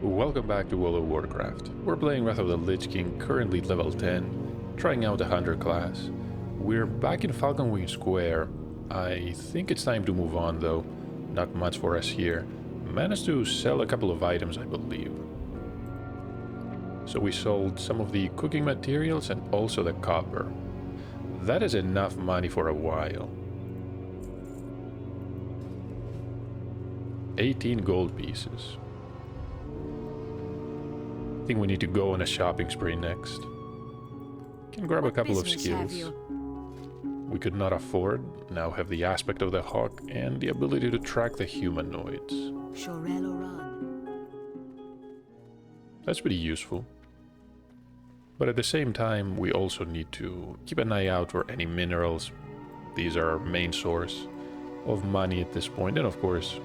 Welcome back to World of Warcraft. We're playing Wrath of the Lich King, currently level 10, trying out the Hunter class. We're back in Falconwing Square. I think it's time to move on though. Not much for us here. Managed to sell a couple of items, I believe. So we sold some of the cooking materials and also the copper. That is enough money for a while. 18 gold pieces. I think we need to go on a shopping spree next. Can grab a couple of skills we could not afford, now have the aspect of the hawk and the ability to track the humanoids. That's pretty useful. But at the same time, we also need to keep an eye out for any minerals. These are our main source of money at this point, and of course,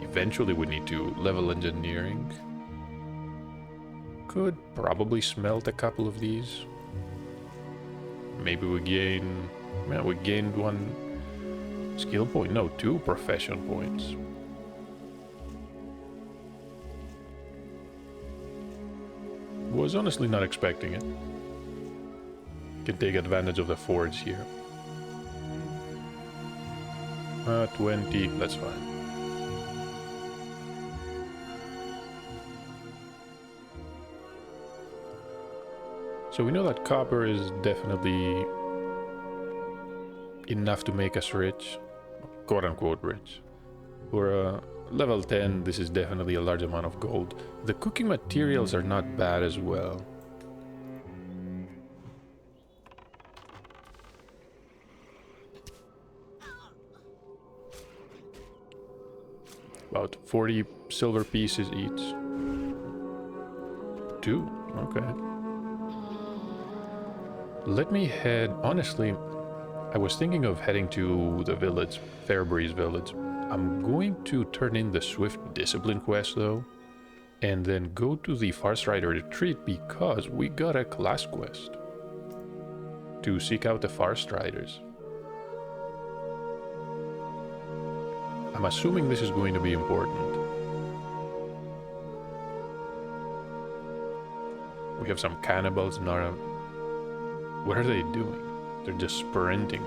eventually we need to level engineering. Could probably smelt a couple of these. Maybe we gain... well, we gained one skill point. No, 2 profession points. Was honestly not expecting it. Can take advantage of the forge here. 20, that's fine. So we know that copper is definitely enough to make us rich, quote-unquote rich. For level 10, this is definitely a large amount of gold. The cooking materials are not bad as well. About 40 silver pieces each. 2, okay. Let me head... honestly, I was thinking of heading to the village, Fairbreeze village. I'm going to turn in the Swift Discipline quest though, and then go to the Farstrider retreat because we got a class quest to seek out the Farstriders. I'm assuming this is going to be important. We have some cannibals in our... what are they doing? They're just sprinting.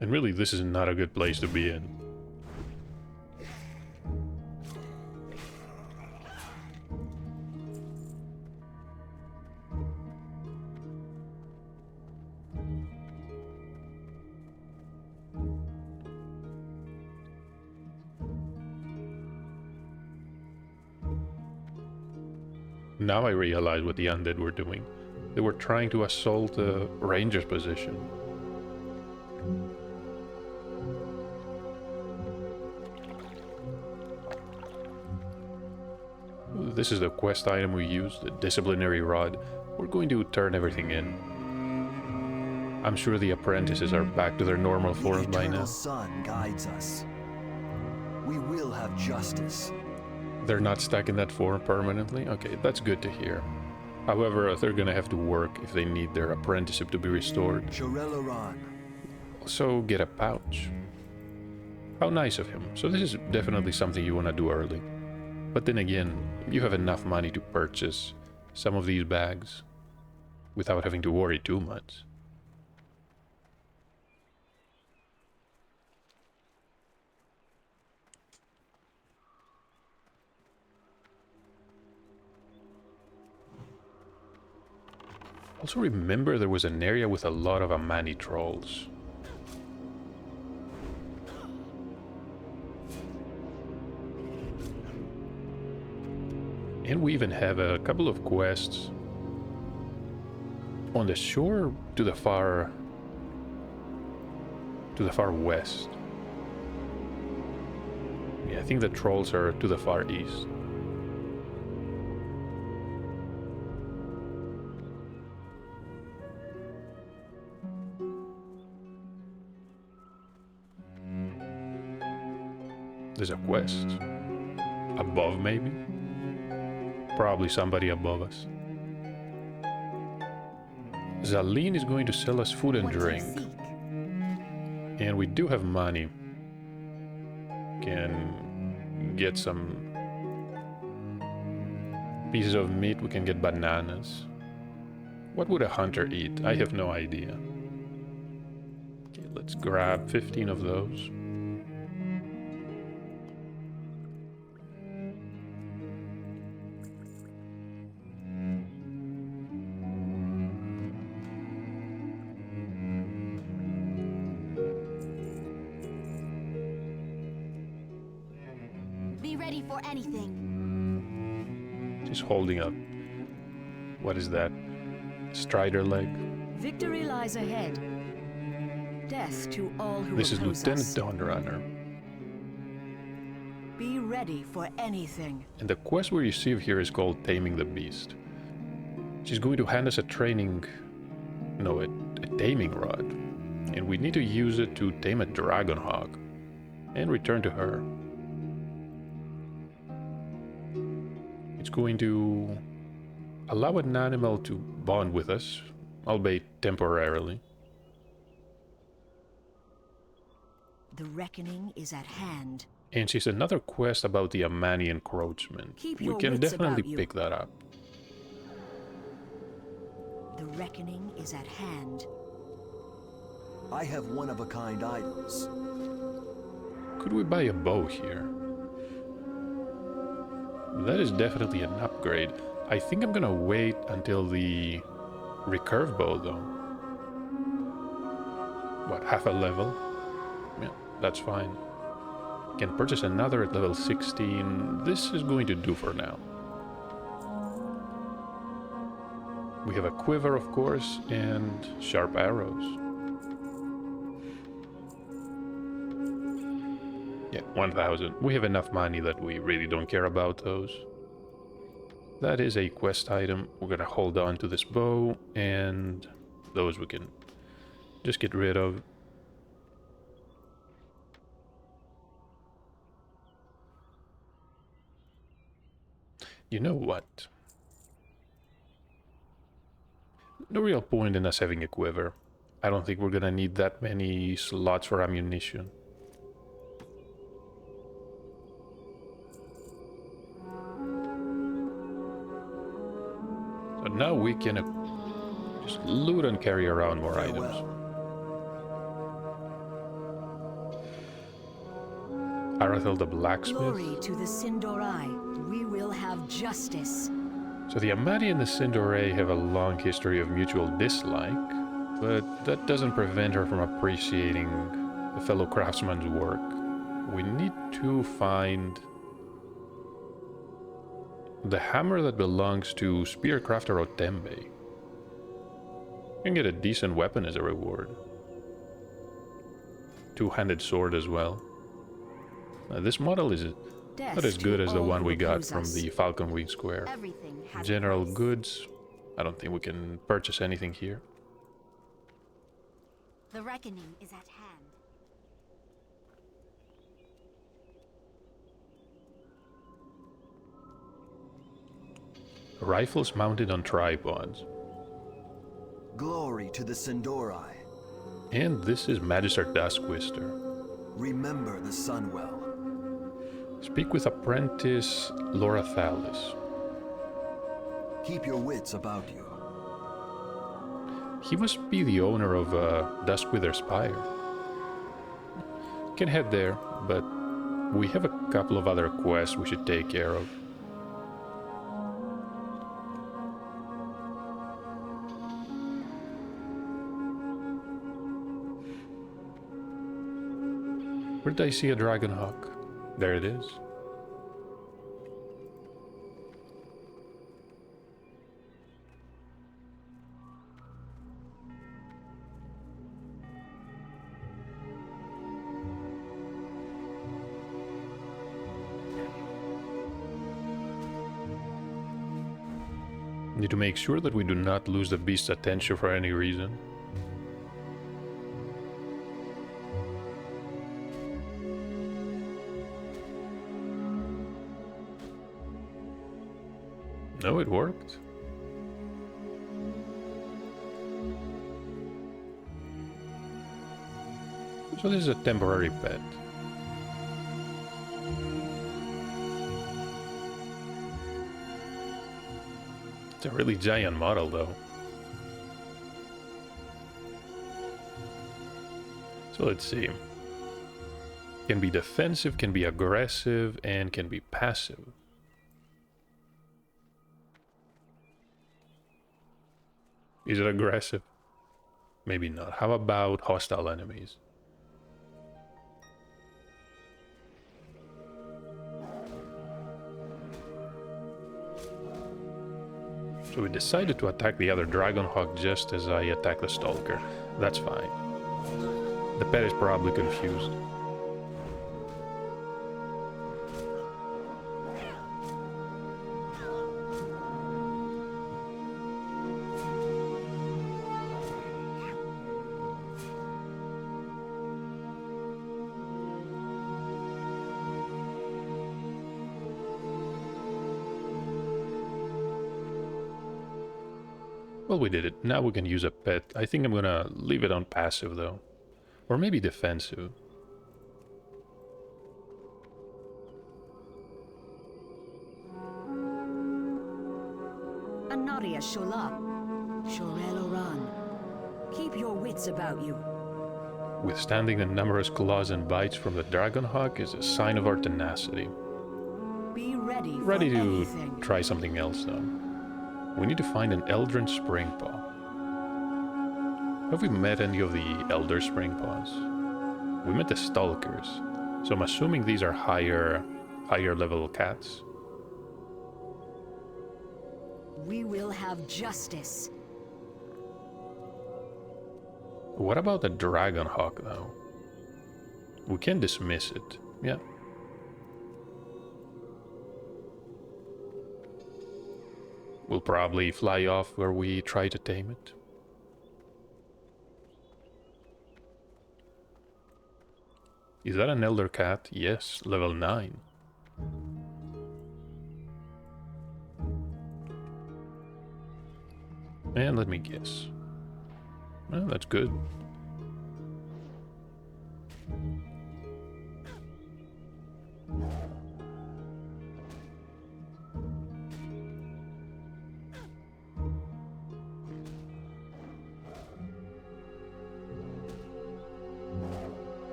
And really, this is not a good place to be in. Now I realize what the undead were doing. They were trying to assault the ranger's position. This is the quest item we use, the disciplinary rod. We're going to turn everything in. I'm sure the apprentices are back to their normal form by now. The sun guides us. We will have justice. They're not stuck in that form permanently? Okay, that's good to hear. However, they're gonna have to work if they need their apprenticeship to be restored. Also get a pouch. How nice of him. So this is definitely something you want to do early. But then again, you have enough money to purchase some of these bags without having to worry too much. Also remember there was an area with a lot of Amani trolls. And we even have a couple of quests on the shore to the far west. Yeah, I think the trolls are to the far east. There's a quest. Above, maybe? Probably somebody above us. Zaleen is going to sell us food and drink. And we do have money. Can get some pieces of meat. We can get bananas. What would a hunter eat? I have no idea. Okay, let's grab 15 of those. Be ready for anything. She's holding up. What is that? Strider leg? Victory lies ahead. Death to all who This is oppose Lieutenant us. Dawnrunner. Be ready for anything. And the quest we receive here is called Taming the Beast. She's going to hand us a training... No, a taming rod. And we need to use it to tame a dragon hog. And return to her. It's going to allow an animal to bond with us, albeit temporarily. The reckoning is at hand. And she's another quest about the Amani encroachment. Keep We your can wits definitely about you. pick that up. The reckoning is at hand. I have one-of-a-kind items. Could we buy a bow here? That is definitely an upgrade. I think I'm gonna wait until the recurve bow though. What, half a level? Yeah, that's fine. Can purchase another at level 16. This is going to do for now. We have a quiver, of course, and sharp arrows. Yeah, 1,000. We have enough money that we really don't care about those. That is a quest item. We're gonna hold on to this bow, and those we can just get rid of. You know what? No real point in us having a quiver. I don't think we're gonna need that many slots for ammunition. So now we can just loot and carry around more items. Arathel the blacksmith. Glory to the Sindorai. We will have justice. So the Amadi and the Sindorai have a long history of mutual dislike, but that doesn't prevent her from appreciating a fellow craftsman's work. We need to find the hammer that belongs to Spearcrafter Otembe. You can get a decent weapon as a reward. Two-handed sword as well. This model is not as good as the one we got from the Falcon Wing Square. Everything has a General price. goods. I don't think we can purchase anything here. The reckoning is at hand. Rifles mounted on tripods. Glory to the Sindorai. And this is Magister Duskwister. Remember the Sunwell. Speak with apprentice Laura Thalis. Keep your wits about you. He must be the owner of Duskwither Spire. Can head there, but we have a couple of other quests we should take care of. Where did I see a dragon hawk? There it is. Need to make sure that we do not lose the beast's attention for any reason. No, it worked. So this is a temporary pet. It's a really giant model though. So let's see. Can be defensive, can be aggressive, and can be passive. Is it aggressive? Maybe not. How about hostile enemies? So we decided to attack the other Dragonhawk just as I attack the Stalker. That's fine. The pet is probably confused. Well, we did it. Now we can use a pet. I think I'm gonna leave it on passive though. Or maybe defensive. Anaria Shola. Shorel Oran. Keep your wits about you. Withstanding the numerous claws and bites from the Dragonhawk is a sign of our tenacity. Be ready for Ready to anything. try something else though. We need to find an Eldrin Springpaw. Have we met any of the Elder Springpaws? We met the Stalkers, so I'm assuming these are higher level cats. We will have justice. What about the Dragonhawk though? We can dismiss it, yeah. We'll probably fly off where we try to tame it. Is that an elder cat? Yes, level 9. And let me guess. Well, that's good.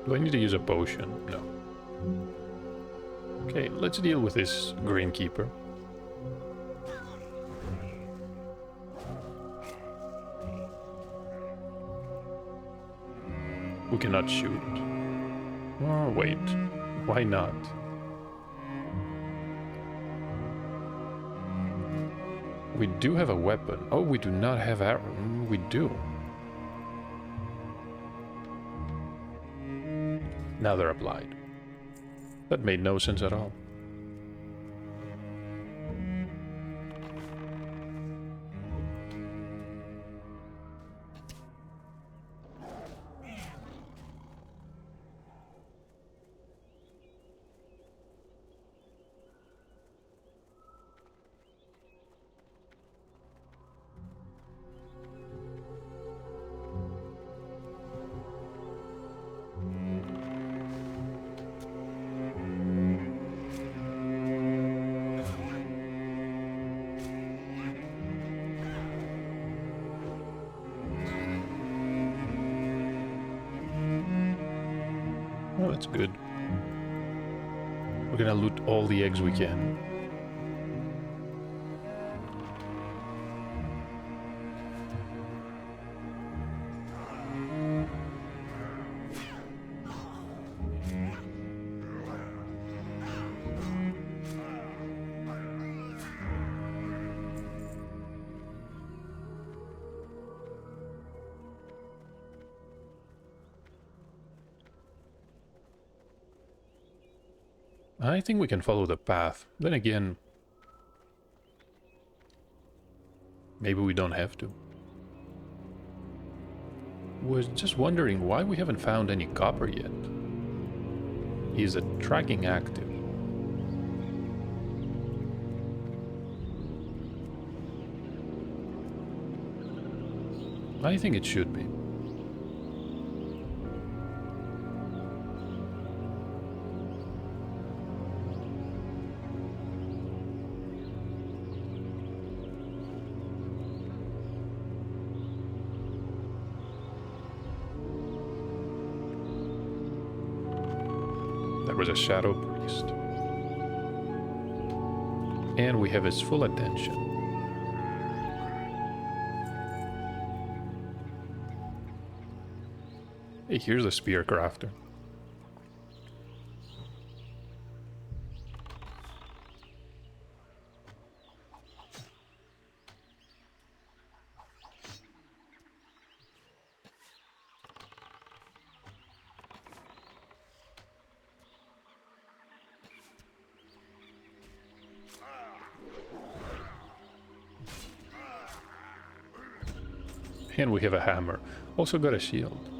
Do I need to use a potion? No. Okay, let's deal with this Greenkeeper. We cannot shoot. Oh, wait. Why not? We do have a weapon. Oh, we do not have arrow. We do. Now they're applied. That made no sense at all. Oh, that's good. We're gonna loot all the eggs we can. I think we can follow the path. Then again, maybe we don't have to. Was just wondering why we haven't found any copper yet. Is the tracking active? I think it should be. There was a shadow priest. And we have his full attention. Hey, here's a spear crafter. And we have a hammer. Also got a shield.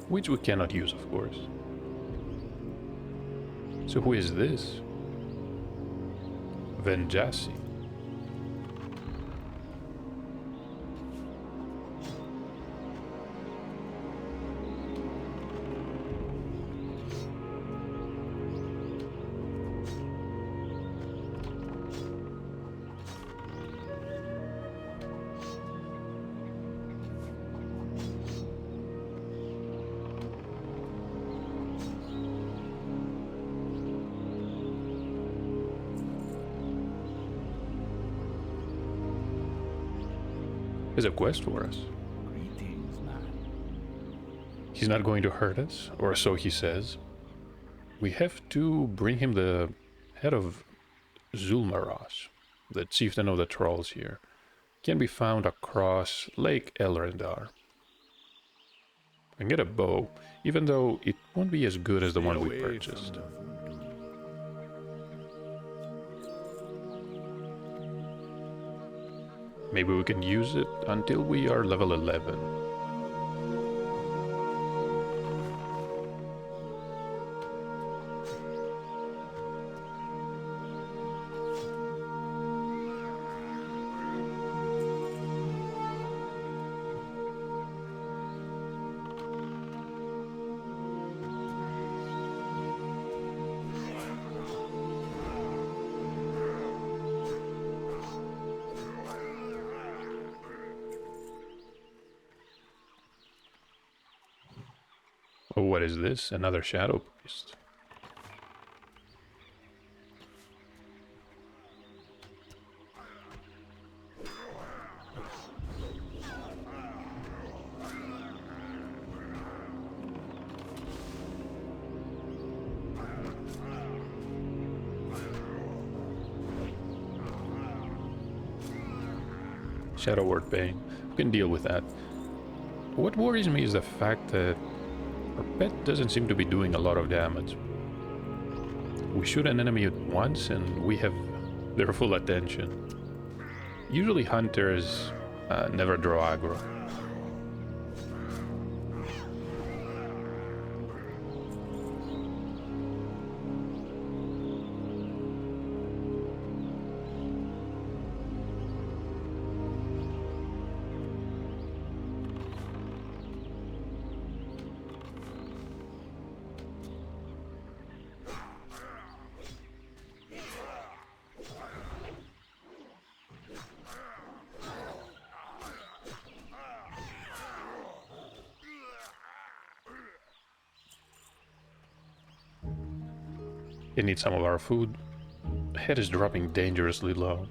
Which we cannot use, of course. So who is this? Venjasi. Is a quest for us. Greetings, man. He's not going to hurt us, or so he says. We have to bring him the head of Zulmaros, the chieftain of the trolls here. Can be found across Lake Elrondar. And get a bow, even though it won't be as good as the one we purchased. Maybe we can use it until we are level 11. Oh, what is this? Another shadow priest. Shadow Word Bane. We can deal with that. What worries me is the fact that our pet doesn't seem to be doing a lot of damage. We shoot an enemy once and we have their full attention. Usually hunters never draw aggro. It needs some of our food. Head is dropping dangerously low.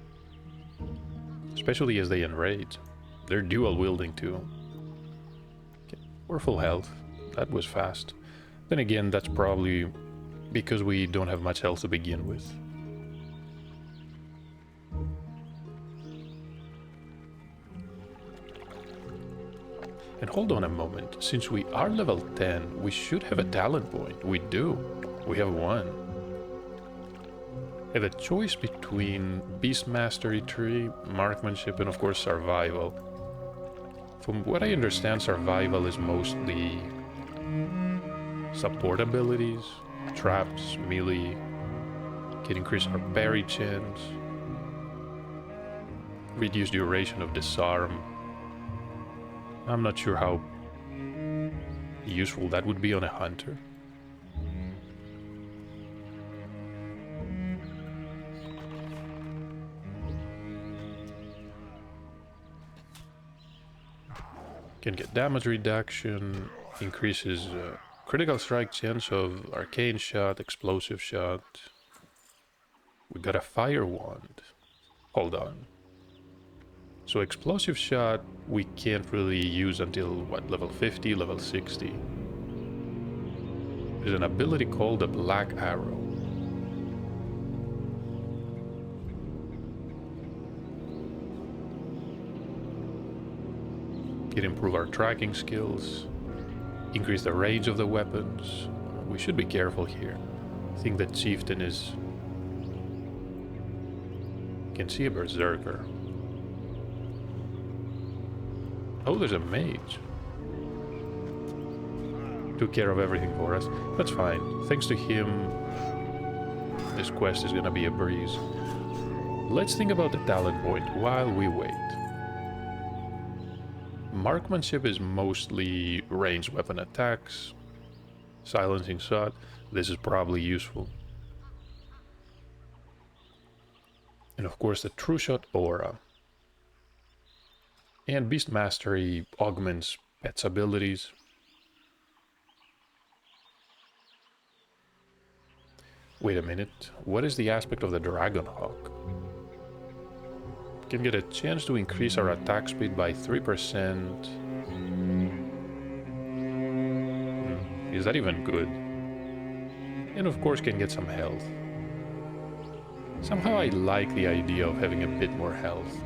Especially as they enrage. They're dual wielding too. Okay, we're full health. That was fast. Then again, that's probably because we don't have much health to begin with. And hold on a moment. Since we are level 10, we should have a talent point. We do. We have one. Have a choice between Beast Mastery Tree, Marksmanship, and of course Survival. From what I understand, Survival is mostly support abilities, traps, melee, can increase our parry chance, reduce duration of disarm, I'm not sure how useful that would be on a hunter. Can get damage reduction, increases critical strike chance of arcane shot, explosive shot. We got a fire wand. Hold on. So explosive shot we can't really use until what, level 50, level 60. There's an ability called the Black Arrow. Can improve our tracking skills, increase the range of the weapons. We should be careful here. I think that Chieftain is... Can see a Berserker. Oh, there's a mage. Took care of everything for us. That's fine. Thanks to him, this quest is gonna be a breeze. Let's think about the talent point while we wait. Marksmanship is mostly ranged weapon attacks. Silencing shot. This is probably useful. And of course the True Shot Aura. And Beast Mastery augments Pet's abilities. Wait a minute, what is the aspect of the Dragon Hawk? Can get a chance to increase our attack speed by 3%. Is that even good? And of course can get some health. Somehow I like the idea of having a bit more health.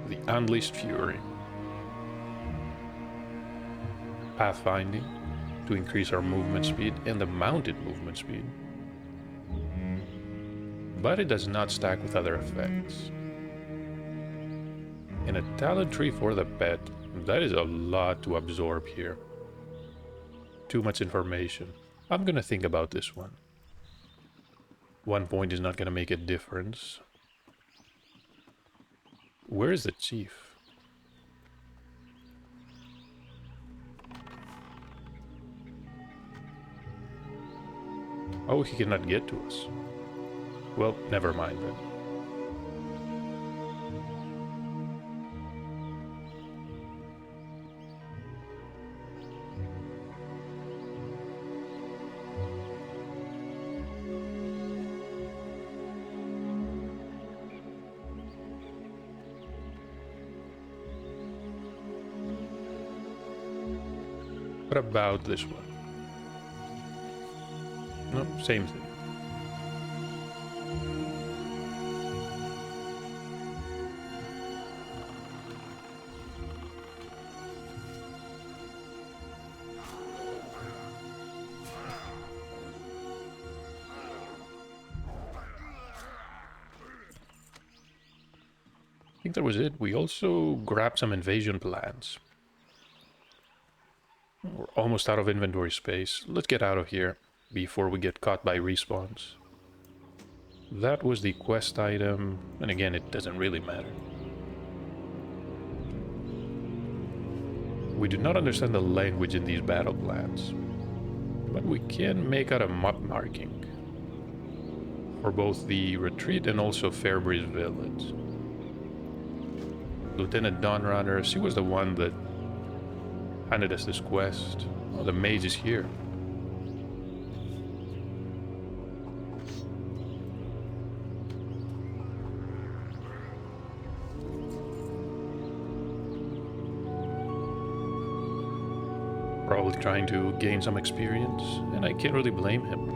The Unleashed Fury. Pathfinding to increase our movement speed and the mounted movement speed. But it does not stack with other effects. And a talent tree for the pet. That is a lot to absorb here. Too much information. I'm gonna think about this one. 1 point is not gonna make a difference. Where is the chief? Oh, he cannot get to us. Well, never mind then. What about this one? No, same thing. I think that was it. We also grabbed some invasion plans. We're almost out of inventory space. Let's get out of here before we get caught by respawns. That was the quest item, and again, it doesn't really matter. We do not understand the language in these battle plans, but we can make out a map marking for both the retreat and also Fairbreeze Village. Lieutenant Dawnrunner, she was the one that handed us this quest. Oh, the mage is here. Probably trying to gain some experience, and I can't really blame him.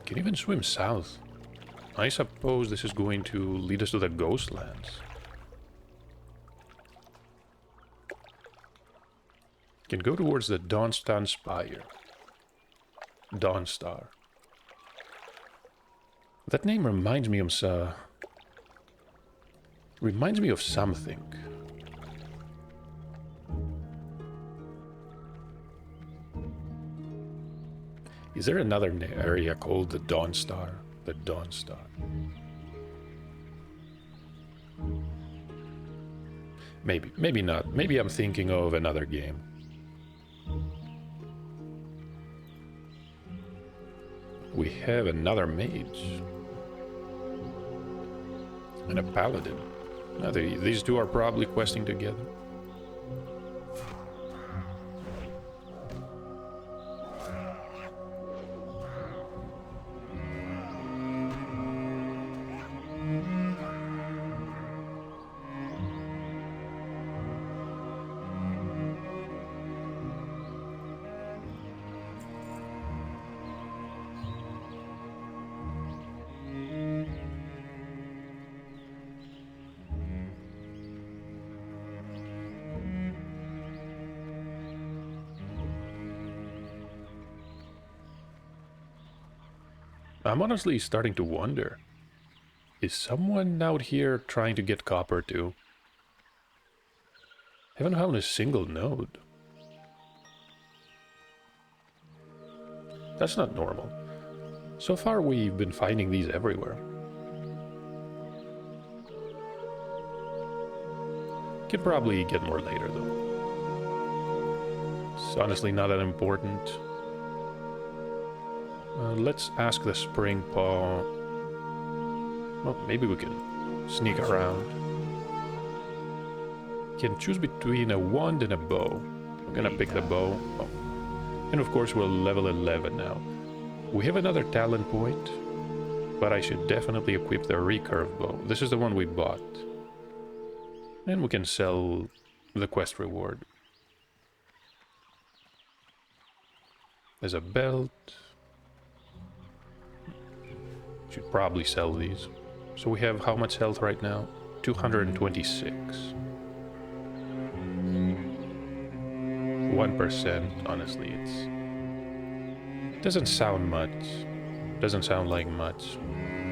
Can even swim south. I suppose this is going to lead us to the Ghostlands. Can go towards the Dawnstar Spire. Dawnstar. That name reminds me of something. Is there another area called the Dawn Star? The Dawn Star. Maybe not. Maybe I'm thinking of another game. We have another mage. And a paladin. Now these two are probably questing together. I'm honestly starting to wonder, is someone out here trying to get copper too? Haven't found a single node. That's not normal. So far we've been finding these everywhere. Could probably get more later though. It's honestly not that important. Let's ask the spring paw. Well, maybe we can sneak around. Can choose between a wand and a bow. I'm gonna pick the bow. Oh. And of course we're level 11 now. We have another talent point, but I should definitely equip the recurve bow. This is the one we bought. And we can sell the quest reward. There's a belt. Should probably sell these. So we have how much health right now? 226. 1%, honestly, it doesn't sound much. Doesn't sound like much.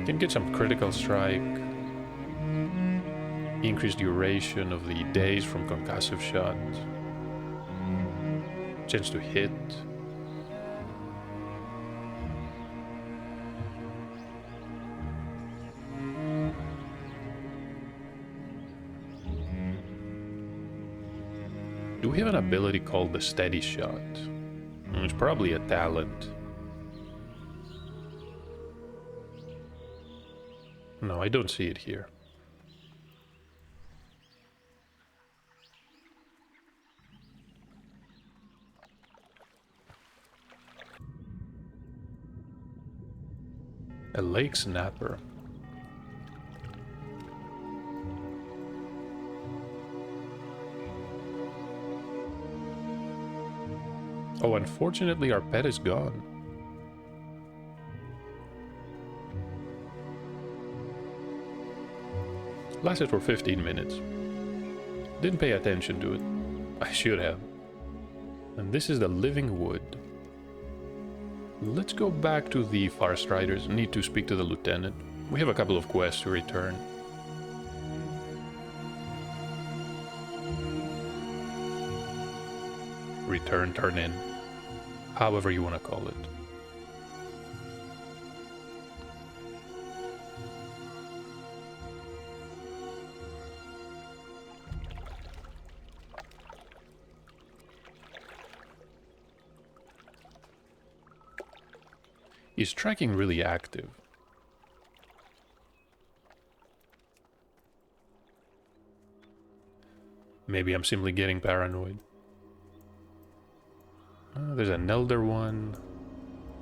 Can get some critical strike. Increased duration of the days from concussive shots. Chance to hit. Do we have an ability called the Steady Shot? It's probably a talent. No, I don't see it here. A lake snapper. Oh, unfortunately our pet is gone. Lasted for 15 minutes. Didn't pay attention to it. I should have. And this is the living wood. Let's go back to the Forest Riders. Need to speak to the lieutenant. We have a couple of quests to return. Return, turn in. However you want to call it. Is tracking really active? Maybe I'm simply getting paranoid. There's an elder one.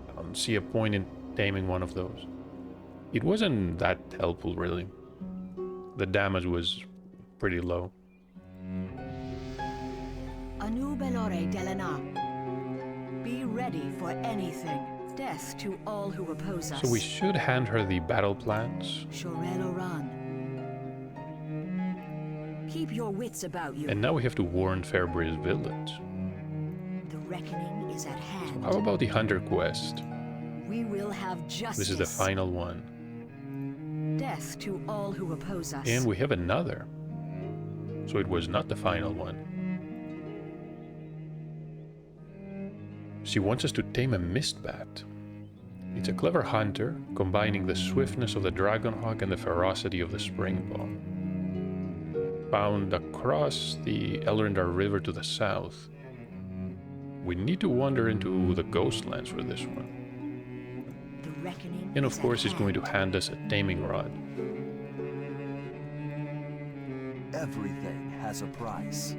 I don't see a point in taming one of those. It wasn't that helpful, really. The damage was pretty low. Anu Belore Delana. Be ready for anything. Death to all who oppose us. So we should hand her the battle plans. Shorel Oran. Keep your wits about you. And now we have to warn Fairbreeze Village. The reckoning is at hand. How about the Hunter quest? We will have justice. This is the final one. Death to all who oppose us. And we have another. So it was not the final one. She wants us to tame a mist bat. It's a clever hunter, combining the swiftness of the Dragonhawk and the ferocity of the Springbow. Found across the Elrondar River to the south. We need to wander into the Ghostlands for this one. The reckoning And is of at course he's going to hand. hand us a taming rod. Everything has a price.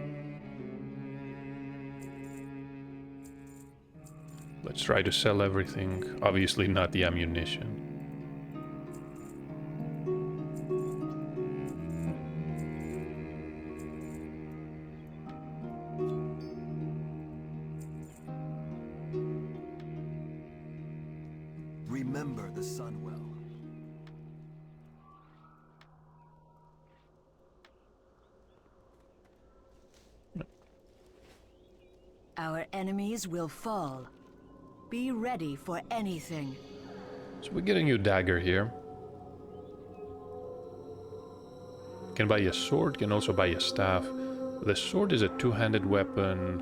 Let's try to sell everything, obviously not the ammunition. Remember the Sunwell. Our enemies will fall. Be ready for anything. So we get a new dagger here. Can buy a sword, can also buy a staff. The sword is a two-handed weapon.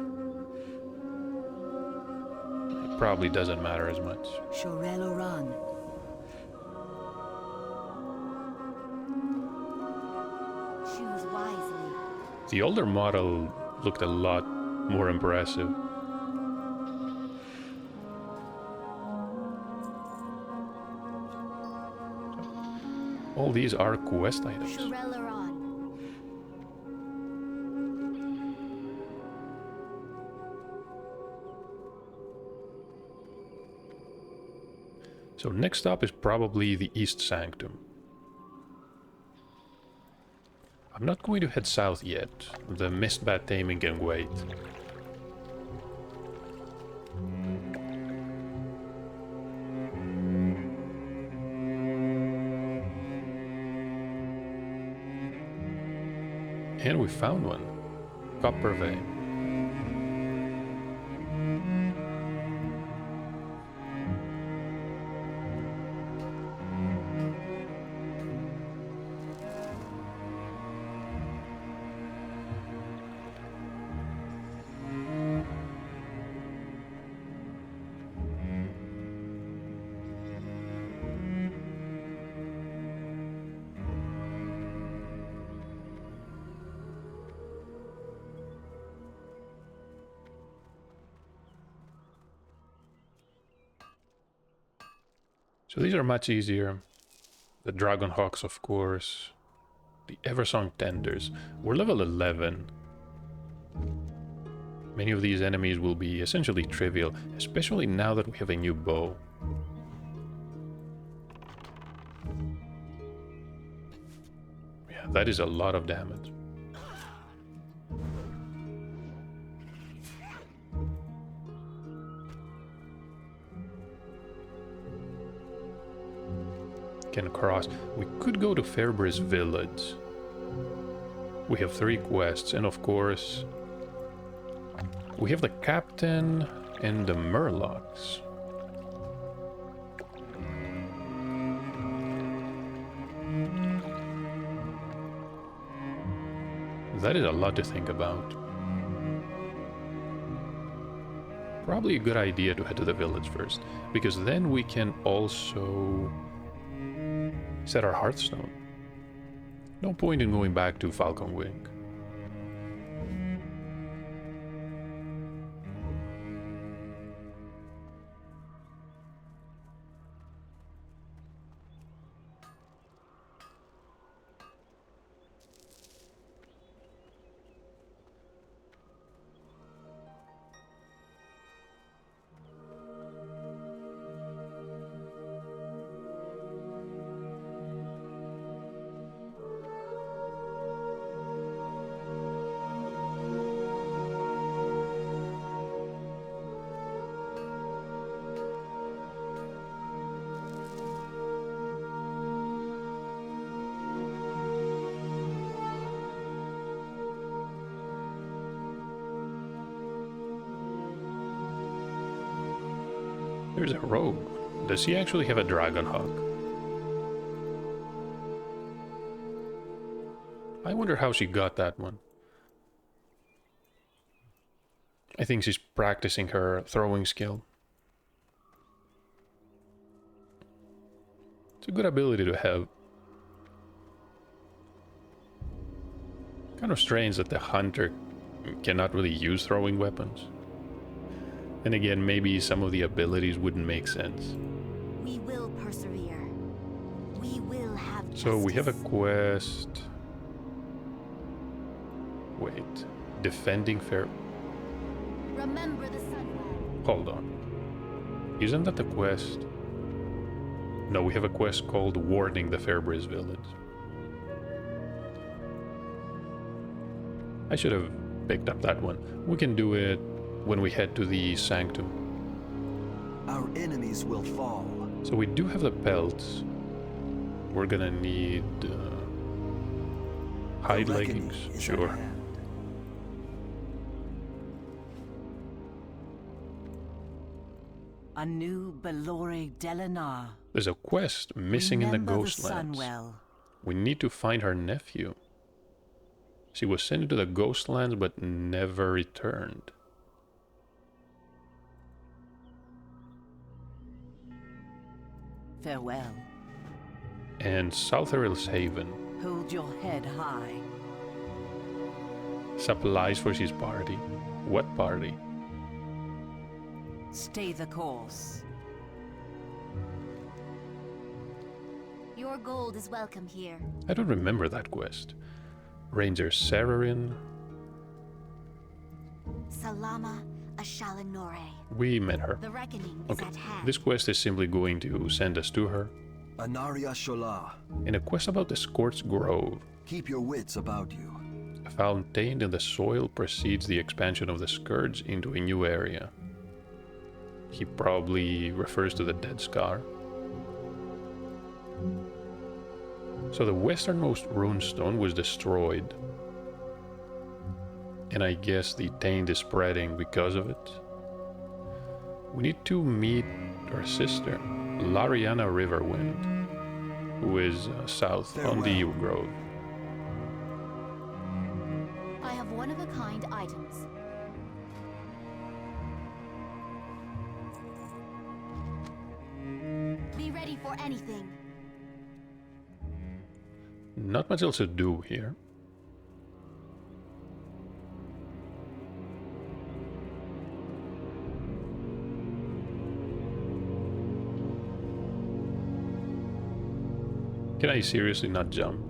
It probably doesn't matter as much. Shorel Oran. Choose wisely. The older model looked a lot more impressive. All these are quest items. Shurelaron. So next stop is probably the East Sanctum. I'm not going to head south yet. The Mistbat taming can wait. And we found one. Copper vein. So these are much easier. The Dragonhawks, of course. The Eversong Tenders. We're level 11. Many of these enemies will be essentially trivial, especially now that we have a new bow. Yeah, that is a lot of damage. Can cross. We could go to Fairbridge Village. We have 3 quests, and of course, we have the Captain and the Murlocs. That is a lot to think about. Probably a good idea to head to the village first, because then we can also set our Hearthstone. No point in going back to Falcon Wing. There's a rogue. Does he actually have a Dragonhawk? I wonder how she got that one. I think she's practicing her throwing skill. It's a good ability to have. Kind of strange that the hunter cannot really use throwing weapons. And again, maybe some of the abilities wouldn't make sense. We will persevere. We will have justice. So we have a quest. Wait. Defending fair. Remember the Sunwell. Hold on. Isn't that the quest? No, we have a quest called Warning the Fairbreeze Village. I should have picked up that one. We can do it when we head to the Sanctum. Our enemies will fall. So we do have the pelts. We're gonna need hide The reckoning leggings. is Sure. at hand. A new Belore Delanar. There's a quest missing in the Remember Ghostlands. Sunwell. We need to find her nephew. She was sent into the Ghostlands but never returned. Farewell. And Southerill's Haven. Hold your head high. Supplies for his party. What party? Stay the course. Your gold is welcome here. I don't remember that quest. Ranger Sararin. Salama Ashalanore. We met her. The reckoning is Okay, at hand. this quest is simply going to send us to her. Anaria Shola, In a quest about the Scorched Grove, keep your wits about you. a fountain in the soil precedes the expansion of the Scourge into a new area. He probably refers to the Dead Scar. So the westernmost runestone was destroyed. And I guess the taint is spreading because of it. We need to meet our sister, Lariana Riverwind, who is south on the Grove. I have one-of-a-kind items. Be ready for anything. Not much else to do here. Can I seriously not jump?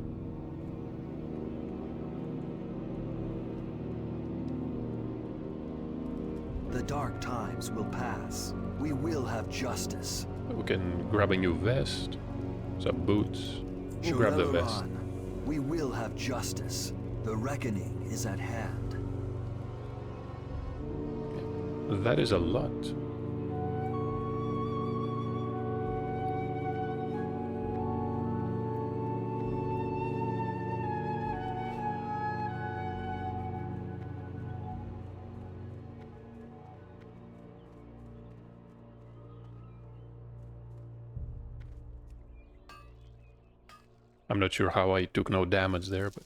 The dark times will pass. We will have justice. We can grab a new vest, some boots. We'll grab the vest. Shulelaran, we will have justice. The reckoning is at hand. That is a lot. I'm not sure how I took no damage there, but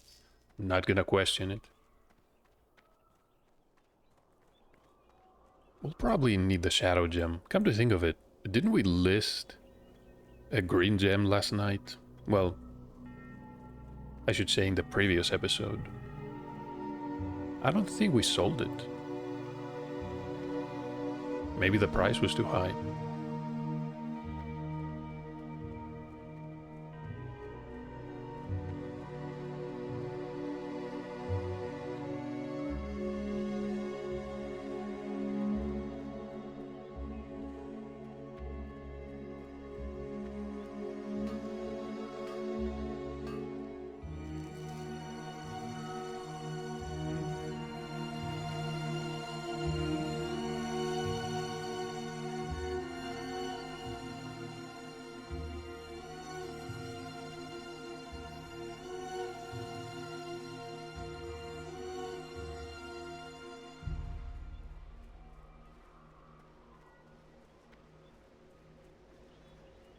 I'm not gonna question it. We'll probably need the shadow gem. Come to think of it, didn't we list a green gem last night? Well, I should say in the previous episode. I don't think we sold it. Maybe the price was too high.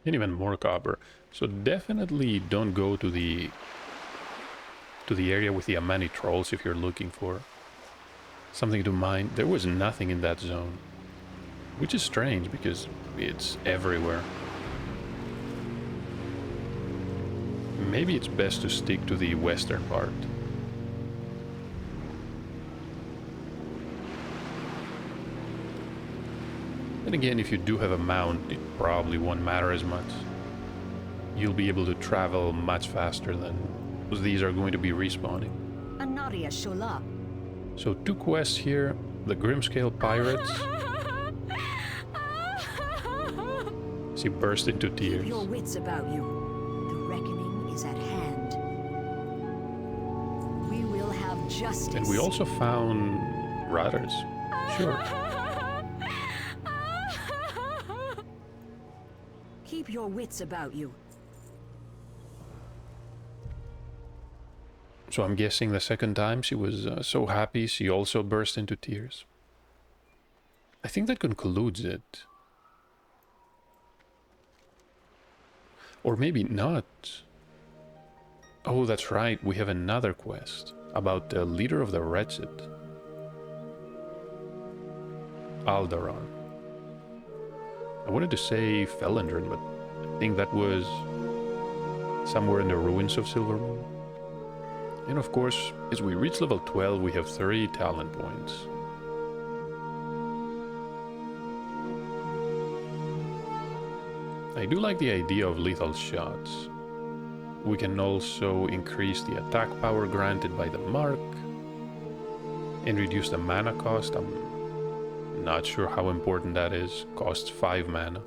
And even more copper. So definitely don't go to the area with the Amani trolls if you're looking for something to mine. There was nothing in that zone, which is strange because it's everywhere. maybe it's best to stick to the western part. Then again, if you do have a mount, it probably won't matter as much. You'll be able to travel much faster than these are going to be respawning. Anaria Shola. So 2 quests here, the Grimscale Pirates. She burst into tears. Keep your wits about you. The reckoning is at hand. We will have justice. And we also found Riders. Sure. Keep your wits about you. So I'm guessing the second time she was so happy she also burst into tears. I think that concludes it. Or maybe not. Oh, that's right, we have another quest about the leader of the Wretched. Aldaron. I wanted to say Felendrin, but I think that was somewhere in the ruins of Silvermoon. And of course, as we reach level 12, we have 30 talent points. I do like the idea of lethal shots. We can also increase the attack power granted by the mark and reduce the mana cost. I'm not sure how important that is. Costs 5 mana.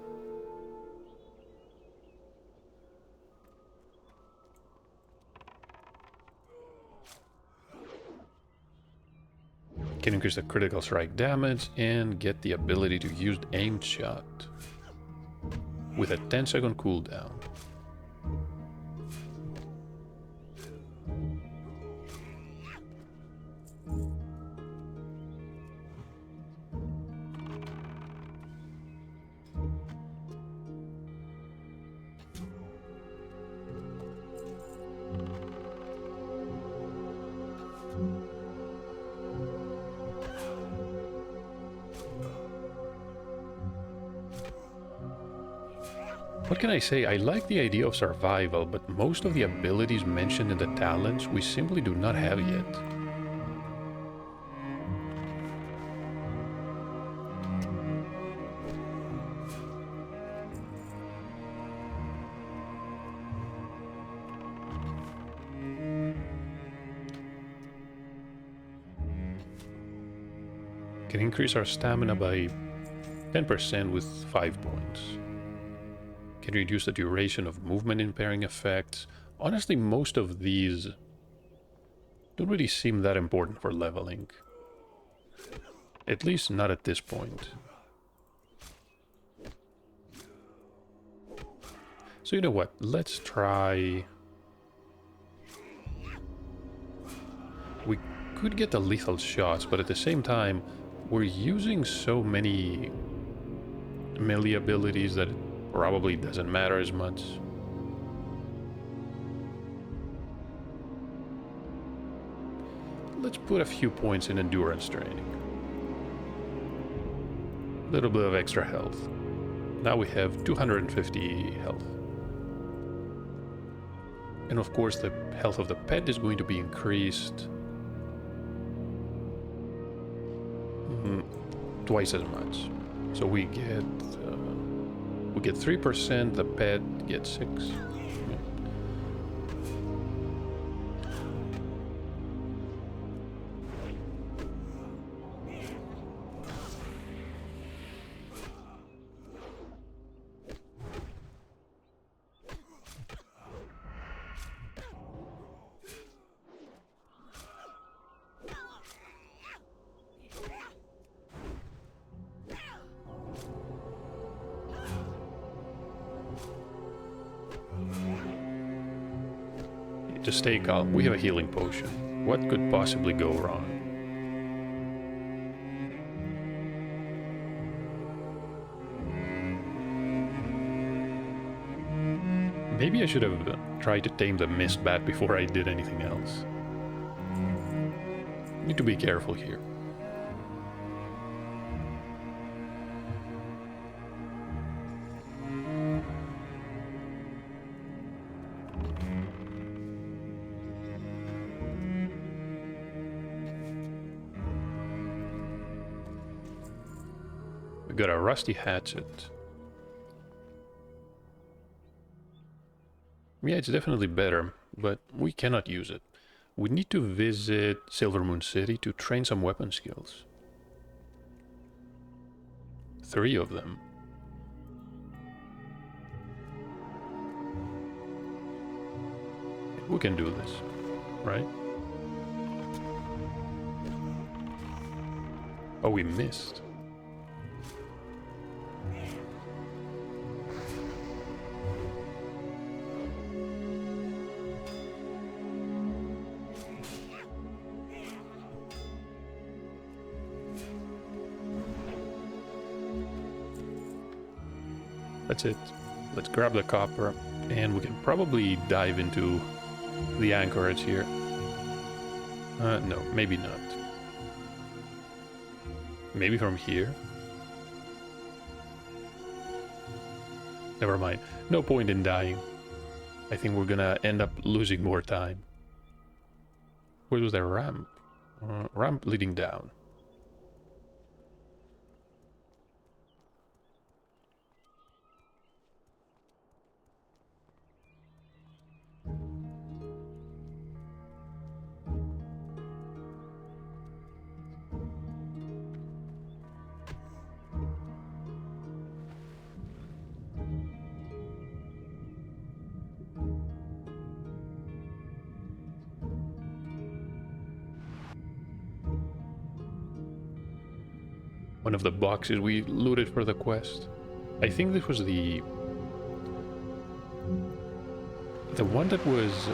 Can increase the critical strike damage and get the ability to use aimed shot with a 10-second cooldown. What can I say? I like the idea of survival, but most of the abilities mentioned in the talents we simply do not have yet. Can increase our stamina by 10% with 5 points. Can reduce the duration of movement impairing effects. Honestly, most of these don't really seem that important for leveling. At least not at this point. So you know what? Let's try... We could get the lethal shots, but at the same time, we're using so many melee abilities that it probably doesn't matter as much. Let's put a few points in endurance training. A little bit of extra health. Now we have 250 health. And of course the health of the pet is going to be increased twice as much. So we get 3%, the pet gets 6. Yeah. Just stay calm. We have a healing potion. What could possibly go wrong? Maybe I should have tried to tame the mist bat before I did anything else. Need to be careful here. We got a rusty hatchet. Yeah, it's definitely better, but we cannot use it. We need to visit Silvermoon City to train some weapon skills. 3 of them. We can do this, right? Oh, we missed. That's it. Let's grab the copper, and we can probably dive into the anchorage here. No, maybe not. Maybe from here? Never mind. No point in dying. I think we're gonna end up losing more time. Where was the ramp? Ramp leading down. One of the boxes we looted for the quest. I think this was the one that was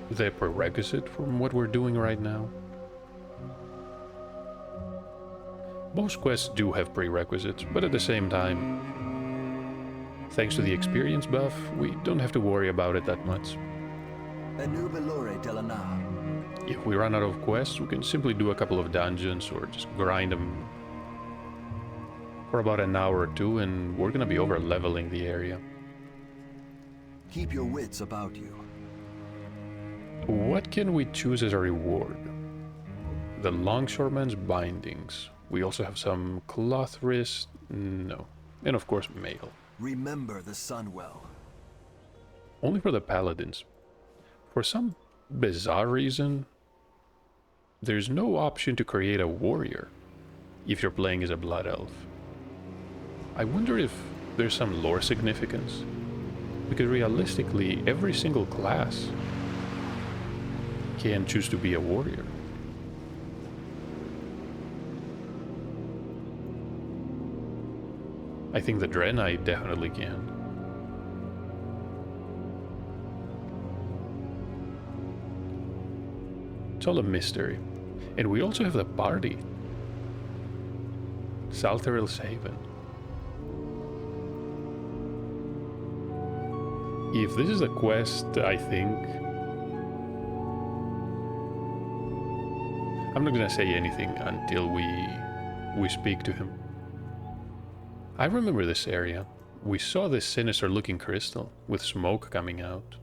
the prerequisite from what we're doing right now. Most quests do have prerequisites, but at the same time, thanks to the experience buff, we don't have to worry about it that much. If we run out of quests, we can simply do a couple of dungeons or just grind them for about an hour or two, and we're gonna be over leveling the area. Keep your wits about you. What can we choose as a reward? The longshoreman's bindings. We also have some cloth wrist, no, and of course mail. Remember the Sunwell. Only for the paladins. For some bizarre reason, there's no option to create a warrior if you're playing as a blood elf. I wonder if there's some lore significance, because realistically every single class can choose to be a warrior. I think the Draenei definitely can. It's all a mystery. And we also have the party. Salteril's Haven. If this is a quest, I think... I'm not gonna say anything until we speak to him. I remember this area. We saw this sinister looking crystal with smoke coming out.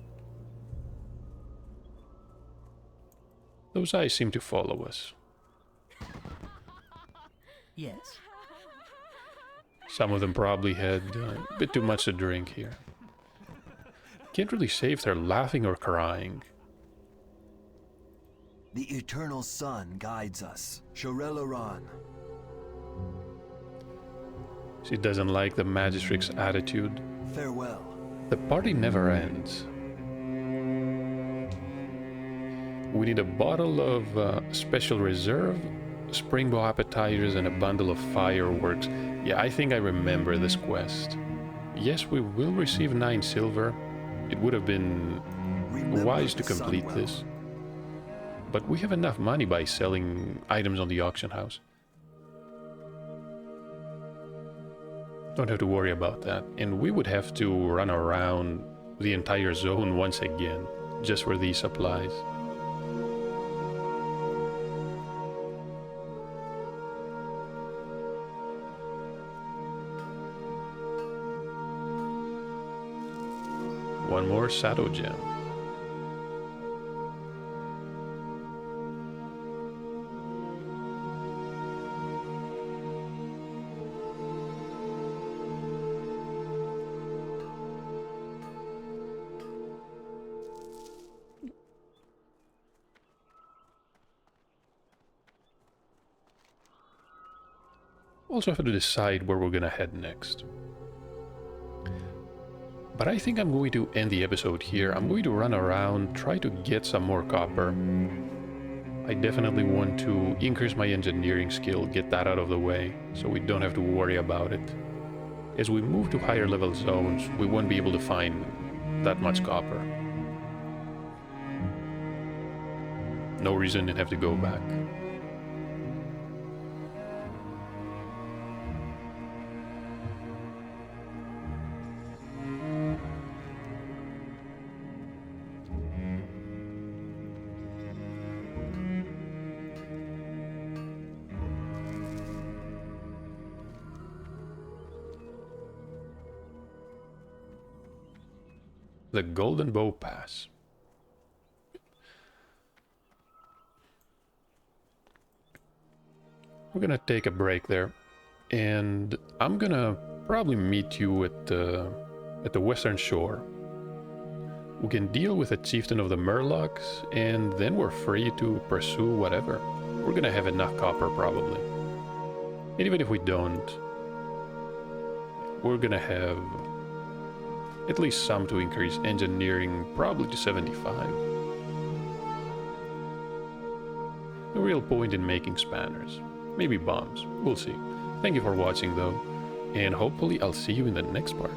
Those eyes seem to follow us. Yes. Some of them probably had a bit too much to drink here. Can't really say if they're laughing or crying. The eternal sun guides us. Shorel-Aran. She doesn't like the Magistric's attitude. Farewell. The party never ends. We need a bottle of special reserve, springbow appetizers, and a bundle of fireworks. Yeah, I think I remember this quest. Yes, we will receive 9 silver. It would have been wise to complete this. But we have enough money by selling items on the auction house. Don't have to worry about that. And we would have to run around the entire zone once again, just for these supplies. One more Shadow Gem. Also have to decide where we're gonna head next. But I think I'm going to end the episode here. I'm going to run around, try to get some more copper. I definitely want to increase my engineering skill, get that out of the way, so we don't have to worry about it. As we move to higher level zones, we won't be able to find that much copper. No reason to have to go back. The Golden Bow Pass. We're gonna take a break there, and I'm gonna probably meet you at the western shore. We can deal with the chieftain of the Murlocs, and then we're free to pursue whatever. We're gonna have enough copper probably. And even if we don't, we're gonna have at least some to increase engineering, probably to 75. No real point in making spanners. Maybe bombs. We'll see. Thank you for watching though, and hopefully I'll see you in the next part.